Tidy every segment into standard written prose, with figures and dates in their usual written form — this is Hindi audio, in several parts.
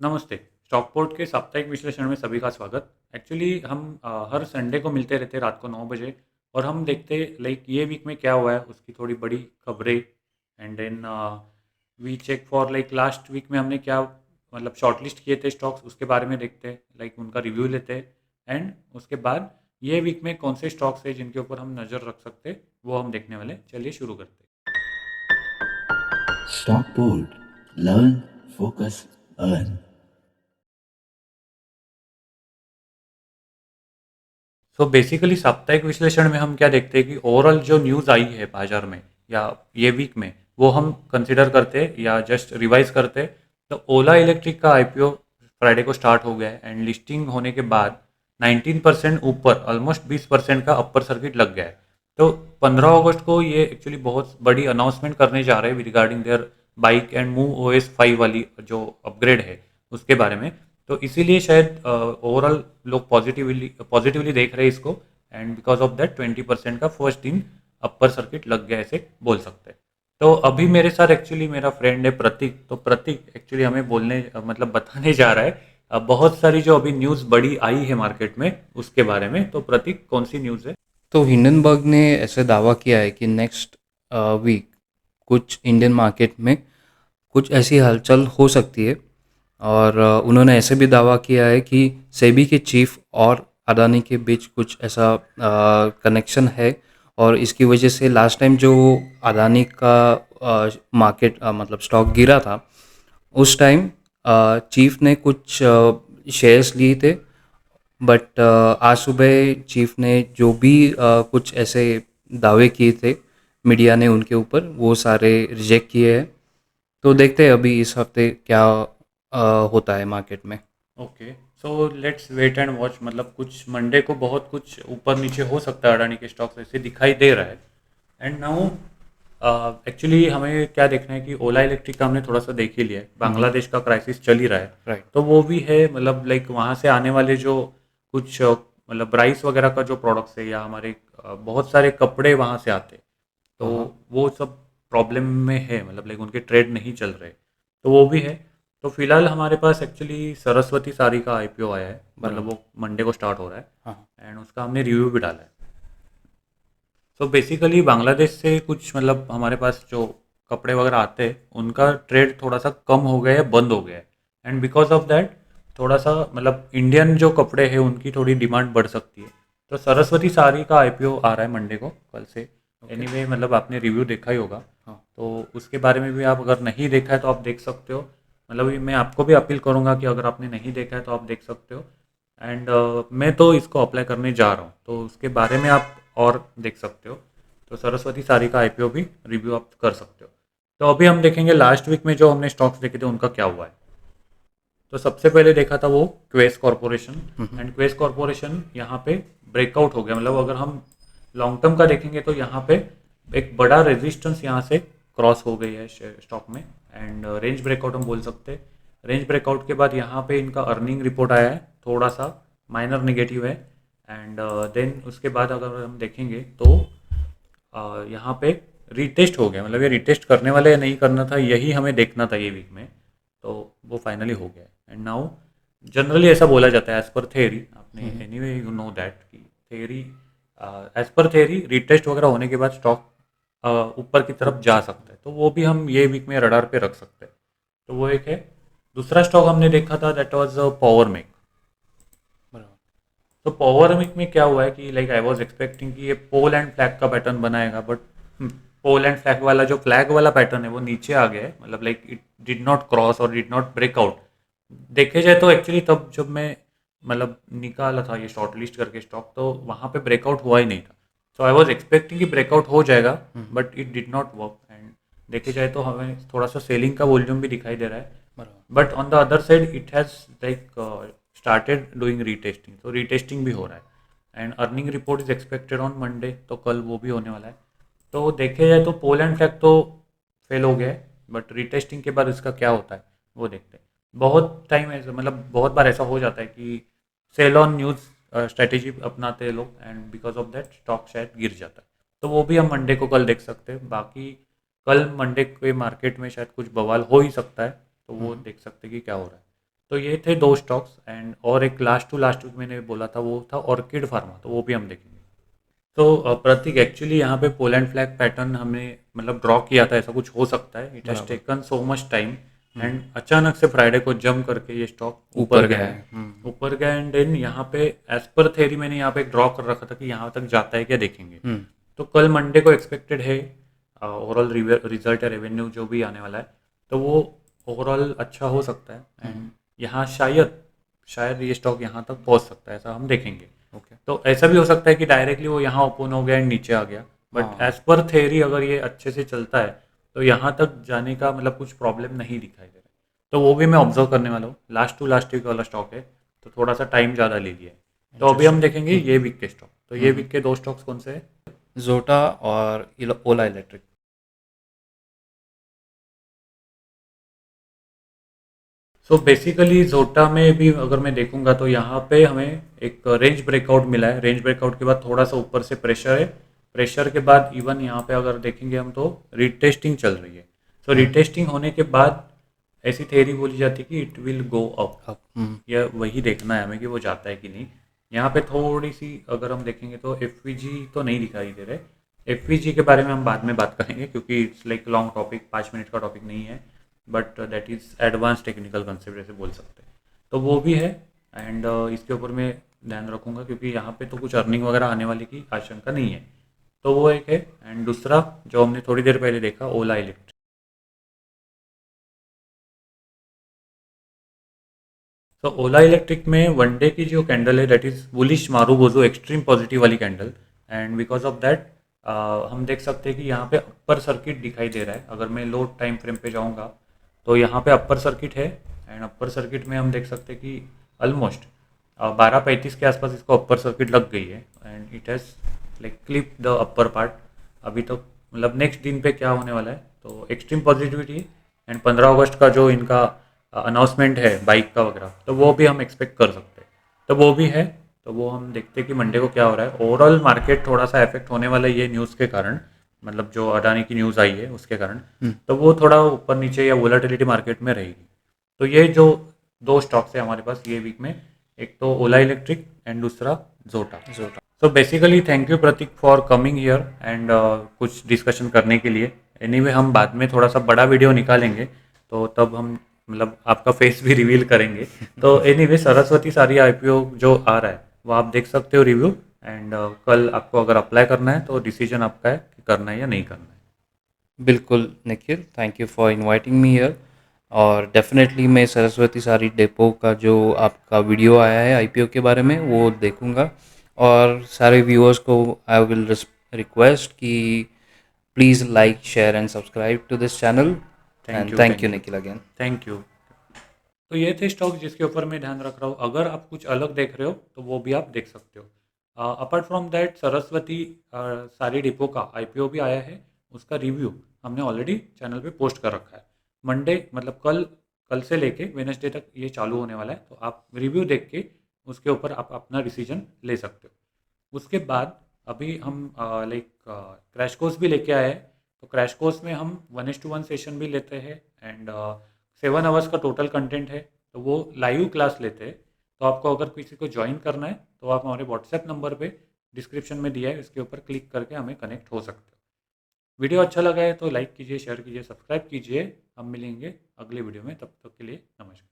नमस्ते। स्टॉकपोर्ट के साप्ताहिक विश्लेषण में सभी का स्वागत। एक्चुअली हम हर संडे को मिलते रहते हैं रात को 9 बजे और हम देखते लाइक ये वीक में क्या हुआ है उसकी थोड़ी बड़ी खबरें and then we check for like last week में हमने क्या मतलब शॉर्टलिस्ट किए थे स्टॉक्स उसके बारे में देखते हैं लाइक उनका रिव्यू लेते हैं एंड उसके बाद ये वीक में कौन से स्टॉक्स है जिनके ऊपर हम नज़र रख सकते हैं वो हम देखने वाले। चलिए शुरू करते हैं। Stockport. Learn, focus, earn. So basically साप्ताहिक विश्लेषण में हम क्या देखते हैं कि ओवरऑल जो न्यूज़ आई है बाजार में या ये वीक में वो हम कंसिडर करते हैं या जस्ट रिवाइज करते हैं। तो ओला इलेक्ट्रिक का आईपीओ फ्राइडे को स्टार्ट हो गया है एंड लिस्टिंग होने के बाद 19% ऊपर ऑलमोस्ट 20% का अपर सर्किट लग गया है। तो 15 अगस्त को ये एक्चुअली बहुत बड़ी अनाउंसमेंट करने जा रहे हैं regarding their bike and move OS 5 वाली जो अपग्रेड है उसके बारे में। तो इसीलिए शायद ओवरऑल लोग पॉजिटिवली पॉजिटिवली देख रहे हैं इसको एंड बिकॉज ऑफ दैट 20% का फर्स्ट दिन अपर सर्किट लग गया ऐसे बोल सकते हैं। तो अभी मेरे साथ एक्चुअली मेरा फ्रेंड है प्रतीक। तो प्रतीक एक्चुअली हमें बोलने मतलब बताने जा रहा है बहुत सारी जो अभी न्यूज़ बड़ी आई है मार्केट में उसके बारे में। तो प्रतीक कौन सी न्यूज़ है? तो हिंडनबर्ग ने ऐसे दावा किया है कि नेक्स्ट वीक कुछ इंडियन मार्केट में कुछ ऐसी हलचल हो सकती है। और उन्होंने ऐसे भी दावा किया है कि सेबी के चीफ और अडानी के बीच कुछ ऐसा कनेक्शन है। और इसकी वजह से लास्ट टाइम जो अडानी का मार्केट मतलब स्टॉक गिरा था, उस टाइम चीफ ने कुछ शेयर्स लिए थे। बट आज सुबह चीफ ने जो भी कुछ ऐसे दावे किए थे मीडिया ने उनके ऊपर, वो सारे रिजेक्ट किए हैं। तो देखते हैं अभी इस हफ्ते क्या होता है मार्केट में। Okay, so let's wait and watch. मतलब कुछ मंडे को बहुत कुछ ऊपर नीचे हो सकता है, अडानी के स्टॉक्स ऐसे दिखाई दे रहा है। एंड नाउ एक्चुअली हमें क्या देखना है कि ओला इलेक्ट्रिक का हमने थोड़ा सा देख ही लिया है, बांग्लादेश का क्राइसिस चल ही रहा है। राइट। तो वो भी है मतलब लाइक वहाँ से आने वाले जो कुछ मतलब राइस वगैरह का जो प्रोडक्ट्स है या हमारे बहुत सारे कपड़े वहाँ से आते हैं। तो हाँ। वो सब प्रॉब्लम में है, मतलब लाइक उनके ट्रेड नहीं चल रहे। तो वो भी है। तो फिलहाल हमारे पास एक्चुअली सरस्वती साड़ी का आईपीओ आया है, मतलब बराबर। वो मंडे को स्टार्ट हो रहा है हाँ। एंड उसका हमने रिव्यू भी डाला है। सो बेसिकली बांग्लादेश से कुछ मतलब हमारे पास जो कपड़े वगैरह आते हैं उनका ट्रेड थोड़ा सा कम हो गया है, बंद हो गया है। एंड बिकॉज ऑफ दैट थोड़ा सा मतलब इंडियन जो कपड़े हैं उनकी थोड़ी डिमांड बढ़ सकती है। तो सरस्वती साड़ी का आईपीओ आ रहा है मंडे को, कल से। ओके। एनीवे मतलब आपने रिव्यू देखा ही होगा, हाँ। तो उसके बारे में भी आप अगर नहीं देखा है तो आप देख सकते हो। मतलब ये मैं आपको भी अपील करूंगा कि अगर आपने नहीं देखा है तो आप देख सकते हो। एंड मैं तो इसको अप्लाई करने जा रहा हूँ तो उसके बारे में आप और देख सकते हो। तो सरस्वती साड़ी का आईपीओ भी रिव्यू आप कर सकते हो। तो अभी हम देखेंगे लास्ट वीक में जो हमने स्टॉक्स देखे थे उनका क्या हुआ है। तो सबसे पहले देखा था वो Quess corporation. Hmm. And Quess corporation यहाँ पे ब्रेकआउट हो गया। मतलब अगर हम लॉन्ग टर्म का देखेंगे तो यहाँ पे एक बड़ा रेजिस्टेंस यहाँ से क्रॉस हो गई है स्टॉक में एंड रेंज ब्रेकआउट हम बोल सकते हैं। रेंज ब्रेकआउट के बाद यहाँ पे इनका अर्निंग रिपोर्ट आया है, थोड़ा सा माइनर नेगेटिव है। एंड देन उसके बाद अगर हम देखेंगे तो यहाँ पे रिटेस्ट हो गया। मतलब ये रिटेस्ट करने वाले या नहीं करना था यही हमें देखना था ये वीक में। तो वो फाइनली हो गया एंड नाउ जनरली ऐसा बोला जाता है एज पर थेरी, आपने hmm. Anyway you know that कि theory as per theory retest वगैरह होने के बाद स्टॉक ऊपर की तरफ जा सकता है। तो वो भी हम ये वीक में रडार पे रख सकते हैं। तो वो एक है। दूसरा स्टॉक हमने देखा था दैट वाज पावर मेक। बराबर। तो पावर मिक में क्या हुआ है कि लाइक आई वाज एक्सपेक्टिंग कि ये पोल एंड फ्लैग का पैटर्न बनाएगा, बट पोल एंड फ्लैग वाला जो फ्लैग वाला पैटर्न है वो नीचे आ गया है। मतलब like it did not cross और डिड नॉट ब्रेक आउट। देखे जाए तो एक्चुअली तब जब मैं मतलब निकाला था ये शॉर्ट लिस्ट करके स्टॉक तो वहाँ पे ब्रेकआउट हुआ ही नहीं था। सो आई वाज एक्सपेक्टिंग कि ब्रेकआउट हो जाएगा, hmm. But it did not work. And देखे जाए तो हमें थोड़ा सा सेलिंग का वॉल्यूम भी दिखाई दे रहा है। बराबर। But on the other side it has like started doing retesting, तो रीटेस्टिंग भी हो रहा है and earning report is expected on Monday, तो कल वो भी होने वाला है। तो देखे जाए तो पोल एंड फ्लैग तो फेल हो गया है, बट रीटेस्टिंग के बाद इसका क्या होता है वो देखते हैं। बहुत टाइम ऐसा मतलब बहुत बार ऐसा हो जाता है कि सेल ऑन न्यूज़ स्ट्रेटेजी अपनाते हैं लोग and because of that stock शायद गिर जाता है। तो वो भी हम मंडे को कल देख सकते हैं। बाकी कल मंडे के मार्केट में शायद कुछ बवाल हो ही सकता है, तो वो हम्म। देख सकते हैं कि क्या हो रहा है। तो ये थे 2 स्टॉक्स एंड और एक लास्ट टू लास्ट वीक मैंने बोला था वो था ऑर्किड फार्मा, तो वो भी हम देखेंगे। तो प्रतीक एक्चुअली यहाँ पे पोलैंड फ्लैग पैटर्न हमने मतलब ड्रॉ किया था, ऐसा कुछ हो सकता है। इट हैज़ बराबर। Taken so much time and अचानक से फ्राइडे को जंप करके ये स्टॉक ऊपर ऊपर गया गया है। है। ऊपर गया एंड देन यहाँ पे एज पर थेरी मैंने यहाँ पे एक ड्रॉ कर रखा था कि यहाँ तक जाता है क्या देखेंगे। हुँ, तो कल मंडे को एक्सपेक्टेड है ओवरऑल रिजल्ट या रेवेन्यू जो भी आने वाला है, तो वो ओवरऑल अच्छा हो सकता है एंड यहाँ शायद शायद ये स्टॉक यहाँ तक पहुँच सकता है, ऐसा हम देखेंगे। ओके। तो ऐसा भी हो सकता है कि डायरेक्टली वो यहाँ ओपन हो गया एंड नीचे आ गया, बट हाँ, एज पर थेरी अगर ये अच्छे से चलता है तो यहाँ तक जाने का मतलब कुछ प्रॉब्लम नहीं दिखाई दे रहा है। तो वो भी मैं ऑब्जर्व करने वाला हूँ। लास्ट टू लास्ट वीक वाला स्टॉक है, तो थोड़ा सा टाइम ज़्यादा ले लिया है। तो अभी हम इंटरेस्टिंग। देखेंगे ये वीक के स्टॉक। तो ये वीक के 2 स्टॉक्स कौन से हैं? ज़ोटा और ओला इलेक्ट्रिक। सो बेसिकली जोटा में भी अगर मैं देखूंगा तो यहाँ पे हमें एक रेंज ब्रेकआउट मिला है। रेंज ब्रेकआउट के बाद थोड़ा सा ऊपर से प्रेशर है। प्रेशर के बाद इवन यहाँ पे अगर देखेंगे हम तो रिटेस्टिंग चल रही है। सो रिटेस्टिंग होने के बाद ऐसी थ्योरी बोली जाती है कि इट विल गो अप। अब या वही देखना है हमें कि वो जाता है कि नहीं। यहाँ पे थोड़ी सी अगर हम देखेंगे तो एफ तो नहीं दिखाई दे रहे। एफ के बारे में हम बाद में बात करेंगे क्योंकि it's like long topic, 5 minute का टॉपिक नहीं है, but that is advance technical concept ऐसे बोल सकते हैं। तो वो भी है एंड इसके ऊपर मैं ध्यान रखूंगा क्योंकि यहाँ पे तो कुछ अर्निंग वगैरह आने वाली की आशंका नहीं है। तो वो एक है एंड दूसरा जो हमने थोड़ी देर पहले देखा ओला इलेक्ट्रिक। तो ओला इलेक्ट्रिक में वन डे की जो कैंडल है that is bullish marubozu extreme positive वाली candle and because of that हम देख सकते हैं कि यहाँ पे अपर सर्किट दिखाई दे रहा है। अगर मैं लो टाइम फ्रेम पे जाऊँगा तो यहाँ पे अपर सर्किट है एंड अपर सर्किट में हम देख सकते हैं कि ऑलमोस्ट 12:35 के आसपास इसको अपर सर्किट लग गई है and it has like clip the upper part. अभी तो मतलब नेक्स्ट दिन पे क्या होने वाला है तो एक्सट्रीम पॉजिटिविटी एंड 15 अगस्त का जो इनका अनाउंसमेंट है बाइक का वगैरह, तो वो भी हम एक्सपेक्ट कर सकते हैं। तो वो भी है। तो वो हम देखते हैं कि मंडे को क्या हो रहा है। ओवरऑल मार्केट थोड़ा सा इफेक्ट होने वाला है ये न्यूज़ के कारण, मतलब जो अडानी की न्यूज़ आई है उसके कारण। तो वो थोड़ा ऊपर नीचे या वोलेटिलिटी मार्केट में रहेगी। तो ये जो 2 स्टॉक्स है हमारे पास ये वीक में, एक तो ओला इलेक्ट्रिक एंड दूसरा Zota. Zota. So basically thank you Prateek for coming here and कुछ डिस्कशन करने के लिए। एनीवे हम बाद में थोड़ा सा बड़ा वीडियो निकालेंगे तो तब हम मतलब आपका फेस भी रिवील करेंगे। तो एनीवे सरस्वती सारी आईपीओ जो आ रहा है वो आप देख सकते हो रिव्यू एंड कल आपको अगर अप्लाई करना है तो डिसीजन आपका है कि करना है या नहीं करना है। बिल्कुल Nikhil, thank you for inviting me here. और डेफिनेटली मैं सरस्वती सारी डेपो का जो आपका वीडियो आया है आईपीओ के बारे में वो देखूंगा। और सारे व्यूअर्स को आई विल रिक्वेस्ट कि please like share and subscribe to this channel. Thank and you, thank you thank you, Nikhil again. Thank you. तो ये थे स्टॉक जिसके ऊपर मैं ध्यान रख रहा हूँ। अगर आप कुछ अलग देख रहे हो तो वो भी आप देख सकते हो। अपार्ट फ्रॉम दैट सरस्वती सारी डिपो का आईपीओ भी आया है, उसका रिव्यू हमने ऑलरेडी चैनल पे पोस्ट कर रखा है। मंडे मतलब कल कल से लेके वेडनेसडे तक ये चालू होने वाला है, तो आप रिव्यू देख के उसके ऊपर आप अपना डिसीजन ले सकते हो। उसके बाद अभी हम लाइक क्रैश कोर्स भी लेके आए हैं। तो क्रैश कोर्स में हम 1:1 सेशन भी लेते हैं एंड 7 आवर्स का टोटल कंटेंट है। तो वो लाइव क्लास लेते हैं। तो आपको अगर किसी को ज्वाइन करना है तो आप हमारे व्हाट्सएप नंबर पे डिस्क्रिप्शन में दिया है इसके ऊपर क्लिक करके हमें कनेक्ट हो सकते हो। वीडियो अच्छा लगा है तो लाइक कीजिए, शेयर कीजिए, सब्सक्राइब कीजिए। हम मिलेंगे अगले वीडियो में, तब तक के लिए नमस्कार।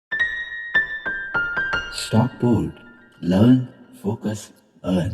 Stockport. Learn, focus, earn.